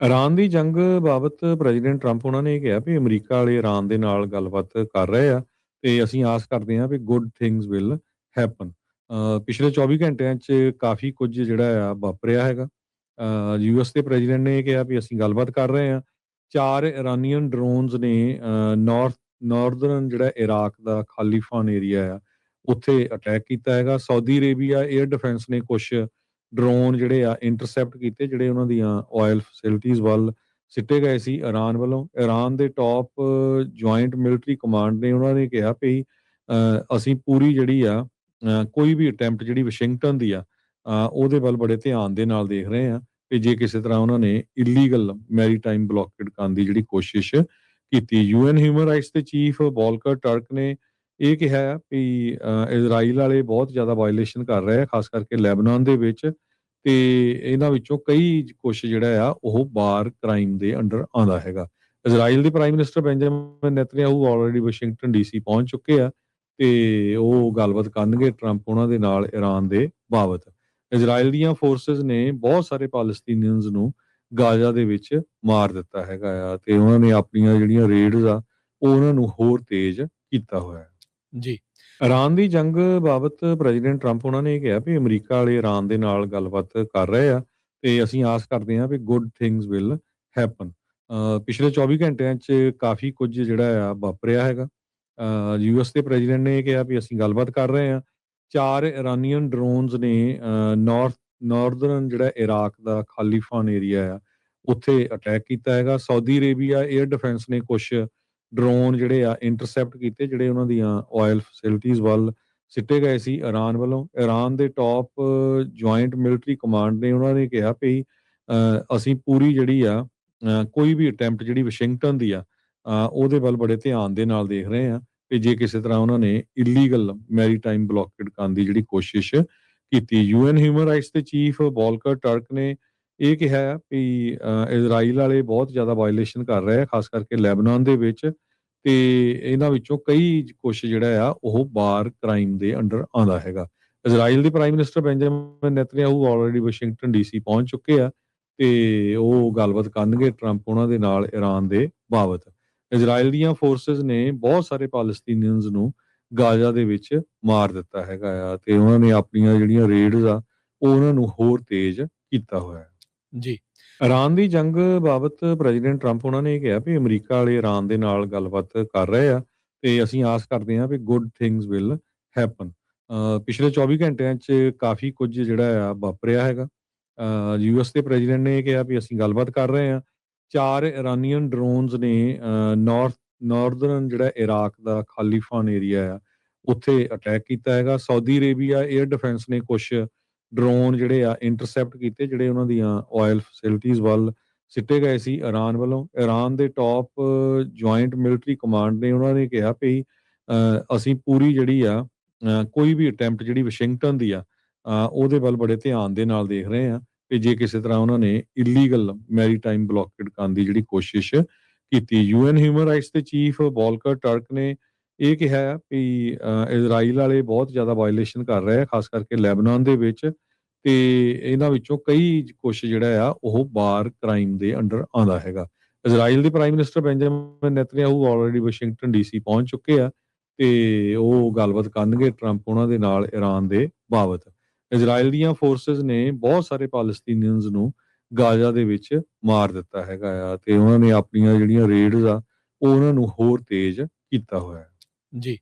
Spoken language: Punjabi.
ਇਰਾਨ ਦੀ ਜੰਗ ਬਾਬਤ ਪ੍ਰੈਜ਼ੀਡੈਂਟ ਟਰੰਪ ਉਹਨਾਂ ਨੇ ਇਹ ਕਿਹਾ ਵੀ ਅਮਰੀਕਾ ਵਾਲੇ ਇਰਾਨ ਦੇ ਨਾਲ ਗੱਲਬਾਤ ਕਰ ਰਹੇ ਆ ਤੇ ਅਸੀਂ ਆਸ ਕਰਦੇ ਹਾਂ ਵੀ ਗੁੱਡ ਥਿੰਗਸ ਵਿਲ ਹੈਪਨ। ਪਿਛਲੇ 24 ਘੰਟਿਆਂ 'ਚ ਕਾਫੀ ਕੁਝ ਜਿਹੜਾ ਆ ਵਾਪਰਿਆ ਹੈਗਾ। ਯੂਐਸ ਦੇ ਪ੍ਰੈਜ਼ੀਡੈਂਟ ਨੇ ਇਹ ਕਿਹਾ ਵੀ ਅਸੀਂ ਗੱਲਬਾਤ ਕਰ ਰਹੇ ਹਾਂ। 4 ਇਰਾਨੀਅਨ ਡਰੋਨਸ ਨੇ ਨਾਰਦਰਨ ਜਿਹੜਾ ਇਰਾਕ ਦਾ ਖਾਲਿਫਾਨ ਏਰੀਆ ਆ ਉੱਥੇ ਅਟੈਕ ਕੀਤਾ ਹੈਗਾ। ਸਾਊਦੀ ਅਰੇਬੀਆ 에ਅਰ ਡਿਫੈਂਸ ਨੇ ਕੁਝ ਡਰੋਨ ਜਿਹੜੇ ਆ ਇੰਟਰਸੈਪਟ ਕੀਤੇ ਜਿਹੜੇ ਉਹਨਾਂ ਦੀਆਂ ਆਇਲ ਫੈਸਿਲਿਟੀਜ਼ ਵੱਲ ਸਿੱਟੇ ਗਏ ਸੀ ਇਰਾਨ ਵੱਲੋਂ। ਇਰਾਨ ਦੇ ਟੌਪ ਜੁਆਇੰਟ ਮਿਲਟਰੀ ਕਮਾਂਡ ਨੇ ਉਹਨਾਂ ਨੇ ਕਿਹਾ ਵੀ ਅਸੀਂ ਪੂਰੀ ਜਿਹੜੀ ਆ ਕੋਈ ਵੀ ਅਟੈਂਪਟ ਜਿਹੜੀ ਵਾਸ਼ਿੰਗਟਨ ਦੀ ਆ ਉਹਦੇ ਵੱਲ ਬੜੇ ਧਿਆਨ ਦੇ ਨਾਲ ਦੇਖ ਰਹੇ ਆ ਕਿ ਜੇ ਕਿਸੇ ਤਰ੍ਹਾਂ ਉਹਨਾਂ ਨੇ ਇਲੀਗਲ ਮੈਰੀਟਾਈਮ ਬਲੌਕੇਡ ਕਰਨ ਦੀ ਜਿਹੜੀ ਕੋਸ਼ਿਸ਼ ਕੀਤੀ। ਯੂਐਨ ਹਿਊਮਨ ਰਾਈਟਸ ਦੇ ਚੀਫ ਵੋਲਕਰ ਟਰਕ ਨੇ ਇਹ ਕਿਹਾ ਵੀ ਇਜ਼ਰਾਈਲ ਵਾਲੇ ਬਹੁਤ ਜ਼ਿਆਦਾ ਵਾਇਲੇਸ਼ਨ ਕਰ ਰਹੇ ਆ ਖਾਸ ਕਰਕੇ ਲੈਬਨਾਨ ਦੇ ਵਿੱਚ ਤੇ ਇਹਨਾਂ ਵਿੱਚੋਂ ਕਈ ਕੁਛ ਜਿਹੜਾ ਆ ਉਹ ਵਾਰ ਕ੍ਰਾਈਮ ਦੇ ਅੰਡਰ ਆਉਂਦਾ ਹੈਗਾ। ਇਜ਼ਰਾਈਲ ਦੇ prime minister Benjamin Netanyahu already Washington DC ਪਹੁੰਚ ਚੁੱਕੇ ਆ ਤੇ ਉਹ ਗੱਲਬਾਤ ਕਰਨਗੇ ਟਰੰਪ ਉਹਨਾਂ ਦੇ ਨਾਲ ਇਰਾਨ ਦੇ ਬਾਬਤ। ਇਜ਼ਰਾਈਲ ਦੀਆਂ ਫੋਰਸਸ ਨੇ ਬਹੁਤ ਸਾਰੇ ਪੈਲਸਤੀਨੀਅਨਸ ਨੂੰ ਗਾਜ਼ਾ ਦੇ ਵਿੱਚ ਮਾਰ ਦਿੱਤਾ ਹੈਗਾ ਆ ਤੇ ਉਹਨਾਂ ਨੇ ਆਪਣੀਆਂ ਜਿਹੜੀਆਂ ਰੇਡਸ ਆ ਉਹ ਉਹਨਾਂ ਨੂੰ ਹੋਰ ਤੇਜ਼ ਕੀਤਾ ਹੋਇਆ ਹੈ। ਜੀ। ਇਰਾਨ ਦੀ ਜੰਗ ਬਾਬਤ ਪ੍ਰੈਜ਼ੀਡੈਂਟ ਟਰੰਪ ਉਹਨਾਂ ਨੇ ਇਹ ਕਿਹਾ ਵੀ ਅਮਰੀਕਾ ਵਾਲੇ ਇਰਾਨ ਦੇ ਨਾਲ ਗੱਲਬਾਤ ਕਰ ਰਹੇ ਆ ਤੇ ਅਸੀਂ ਆਸ ਕਰਦੇ ਹਾਂ ਵੀ ਗੁੱਡ ਥਿੰਗਸ ਵਿਲ ਹੈਪਨ। ਪਿਛਲੇ 24 ਘੰਟਿਆਂ 'ਚ ਕਾਫੀ ਕੁਝ ਜਿਹੜਾ ਆ ਵਾਪਰਿਆ ਹੈਗਾ। ਯੂਐਸ ਦੇ ਪ੍ਰੈਜ਼ੀਡੈਂਟ ਨੇ ਇਹ ਕਿਹਾ ਵੀ ਅਸੀਂ ਗੱਲਬਾਤ ਕਰ ਰਹੇ ਹਾਂ। 4 ਇਰਾਨੀਅਨ ਡਰੋਨਸ ਨੇ ਨਾਰਦਰਨ ਜਿਹੜਾ ਇਰਾਕ ਦਾ ਖਾਲਿਫਾਨ ਏਰੀਆ ਆ ਉੱਥੇ ਅਟੈਕ ਕੀਤਾ ਹੈਗਾ। ਸਾਊਦੀ ਅਰੇਬੀਆ 에ਅਰ ਡਿਫੈਂਸ ਨੇ ਕੁਝ ਡਰੋਨ ਜਿਹੜੇ ਆ ਇੰਟਰਸੈਪਟ ਕੀਤੇ ਜਿਹੜੇ ਉਹਨਾਂ ਦੀਆਂ ਆਇਲ ਫੈਸਿਲਿਟੀਜ਼ ਵੱਲ ਸਿੱਟੇ ਗਏ ਸੀ ਇਰਾਨ ਵੱਲੋਂ। ਇਰਾਨ ਦੇ ਟੌਪ ਜੁਆਇੰਟ ਮਿਲਟਰੀ ਕਮਾਂਡ ਨੇ ਉਹਨਾਂ ਨੇ ਕਿਹਾ ਵੀ ਅਸੀਂ ਪੂਰੀ ਜਿਹੜੀ ਆ ਕੋਈ ਵੀ ਅਟੈਂਪਟ ਜਿਹੜੀ ਵਾਸ਼ਿੰਗਟਨ ਦੀ ਆ ਉਹਦੇ ਵੱਲ ਬੜੇ ਧਿਆਨ ਦੇ ਨਾਲ ਦੇਖ ਰਹੇ ਆ ਕਿ ਜੇ ਕਿਸੇ ਤਰ੍ਹਾਂ ਉਹਨਾਂ ਨੇ ਇਲੀਗਲ ਮੈਰੀਟਾਈਮ ਬਲੌਕੇਡ ਕਰਨ ਦੀ ਜਿਹੜੀ ਕੋਸ਼ਿਸ਼ ਕੀਤੀ। ਯੂਐਨ ਹਿਊਮਨ ਰਾਈਟਸ ਦੇ ਚੀਫ ਵੋਲਕਰ ਟਰਕ ਨੇ ਇਹ ਕਿਹਾ ਵੀ ਇਜ਼ਰਾਈਲ ਵਾਲੇ ਬਹੁਤ ਜ਼ਿਆਦਾ ਵਾਇਲੇਸ਼ਨ ਕਰ ਰਹੇ ਆ ਖਾਸ ਕਰਕੇ ਲੈਬਨਾਨ ਦੇ ਵਿੱਚ ਤੇ ਇਹਨਾਂ ਵਿੱਚੋਂ ਕਈ ਕੁਛ ਜਿਹੜਾ ਆ ਉਹ ਵਾਰ ਕ੍ਰਾਈਮ ਦੇ ਅੰਡਰ ਆਉਂਦਾ ਹੈਗਾ। ਇਜ਼ਰਾਈਲ ਦੇ prime minister Benjamin Netanyahu already Washington DC ਪਹੁੰਚ ਚੁੱਕੇ ਆ ਤੇ ਉਹ ਗੱਲਬਾਤ ਕਰਨਗੇ ਟਰੰਪ ਉਹਨਾਂ ਦੇ ਨਾਲ ਇਰਾਨ ਦੇ ਬਾਬਤ। ਇਜ਼ਰਾਈਲ ਦੀਆਂ ਫੋਰਸਸ ਨੇ ਬਹੁਤ ਸਾਰੇ ਪੈਲਸਤੀਨੀਅਨਸ ਨੂੰ ਗਾਜ਼ਾ ਦੇ ਵਿੱਚ ਮਾਰ ਦਿੱਤਾ ਹੈਗਾ ਆ ਤੇ ਉਹਨਾਂ ਨੇ ਆਪਣੀਆਂ ਜਿਹੜੀਆਂ ਰੇਡਸ ਆ ਉਹ ਉਹਨਾਂ ਨੂੰ ਹੋਰ ਤੇਜ਼ ਕੀਤਾ ਹੋਇਆ ਹੈ। ਜੀ। ਇਰਾਨ ਦੀ ਜੰਗ ਬਾਬਤ ਪ੍ਰੈਜ਼ੀਡੈਂਟ ਟਰੰਪ ਉਹਨਾਂ ਨੇ ਇਹ ਕਿਹਾ ਵੀ ਅਮਰੀਕਾ ਵਾਲੇ ਇਰਾਨ ਦੇ ਨਾਲ ਗੱਲਬਾਤ ਕਰ ਰਹੇ ਆ ਤੇ ਅਸੀਂ ਆਸ ਕਰਦੇ ਹਾਂ ਵੀ ਗੁੱਡ ਥਿੰਗਸ ਵਿਲ ਹੈਪਨ। ਪਿਛਲੇ 24 ਘੰਟਿਆਂ 'ਚ ਕਾਫੀ ਕੁਝ ਜਿਹੜਾ ਆ ਵਾਪਰਿਆ ਹੈਗਾ। ਯੂਐਸ ਦੇ ਪ੍ਰੈਜ਼ੀਡੈਂਟ ਨੇ ਇਹ ਕਿਹਾ ਵੀ ਅਸੀਂ ਗੱਲਬਾਤ ਕਰ ਰਹੇ ਹਾਂ। 4 ਇਰਾਨੀਅਨ ਡਰੋਨਸ ਨੇ ਨਾਰਦਰਨ ਜਿਹੜਾ ਇਰਾਕ ਦਾ ਖਾਲਿਫਾਨ ਏਰੀਆ ਆ ਉੱਥੇ ਅਟੈਕ ਕੀਤਾ ਹੈਗਾ। ਸਾਊਦੀ ਅਰੇਬੀਆ 에ਅਰ ਡਿਫੈਂਸ ਨੇ ਕੁਝ ਡਰੋਨ ਜਿਹੜੇ ਆ ਇੰਟਰਸੈਪਟ ਕੀਤੇ ਜਿਹੜੇ ਉਹਨਾਂ ਦੀਆਂ ਆਇਲ ਫੈਸਿਲਿਟੀਜ਼ ਵੱਲ ਸਿੱਟੇ ਗਏ ਸੀ ਇਰਾਨ ਵੱਲੋਂ। ਇਰਾਨ ਦੇ ਟੌਪ ਜੁਆਇੰਟ ਮਿਲਟਰੀ ਕਮਾਂਡ ਨੇ ਉਹਨਾਂ ਨੇ ਕਿਹਾ ਵੀ ਅਸੀਂ ਪੂਰੀ ਜਿਹੜੀ ਆ ਕੋਈ ਵੀ ਅਟੈਂਪਟ ਜਿਹੜੀ ਵਾਸ਼ਿੰਗਟਨ ਦੀ ਆ ਉਹਦੇ ਵੱਲ ਬੜੇ ਧਿਆਨ ਦੇ ਨਾਲ ਦੇਖ ਰਹੇ ਆ ਕਿ ਜੇ ਕਿਸੇ ਤਰ੍ਹਾਂ ਉਹਨਾਂ ਨੇ ਇਲੀਗਲ ਮੈਰੀਟਾਈਮ ਬਲੌਕੇਡ ਕਰਨ ਦੀ ਜਿਹੜੀ ਕੋਸ਼ਿਸ਼ ਕੀਤੀ। ਯੂਐਨ ਹਿਊਮਨ ਰਾਈਟਸ ਦੇ ਚੀਫ ਵੋਲਕਰ ਟਰਕ ਨੇ ਇਹ ਕਿਹਾ ਵੀ ਇਜ਼ਰਾਈਲ ਵਾਲੇ ਬਹੁਤ ਜ਼ਿਆਦਾ ਵਾਇਲੇਸ਼ਨ ਕਰ ਰਹੇ ਆ ਖਾਸ ਕਰਕੇ ਲੈਬਨਾਨ ਦੇ ਵਿੱਚ ਤੇ ਇਹਨਾਂ ਵਿੱਚੋਂ ਕਈ ਕੁਛ ਜਿਹੜਾ ਆ ਉਹ ਵਾਰ ਕ੍ਰਾਈਮ ਦੇ ਅੰਡਰ ਆਉਂਦਾ ਹੈਗਾ। ਇਜ਼ਰਾਈਲ ਦੇ prime minister Benjamin Netanyahu already Washington DC ਪਹੁੰਚ ਚੁੱਕੇ ਆ ਤੇ ਉਹ ਗੱਲਬਾਤ ਕਰਨਗੇ ਟਰੰਪ ਉਹਨਾਂ ਦੇ ਨਾਲ ਇਰਾਨ ਦੇ ਬਾਬਤ। ਇਜ਼ਰਾਈਲ ਦੀਆਂ ਫੋਰਸਸ ਨੇ ਬਹੁਤ ਸਾਰੇ ਪੈਲਸਤੀਨੀਅਨਸ ਨੂੰ ਗਾਜ਼ਾ ਦੇ ਵਿੱਚ ਮਾਰ ਦਿੱਤਾ ਹੈਗਾ ਆ ਤੇ ਉਹਨਾਂ ਨੇ ਆਪਣੀਆਂ ਜਿਹੜੀਆਂ ਰੇਡਸ ਆ ਉਹ ਉਹਨਾਂ ਨੂੰ ਹੋਰ ਤੇਜ਼ ਕੀਤਾ ਹੋਇਆ ਹੈ। ਜੀ।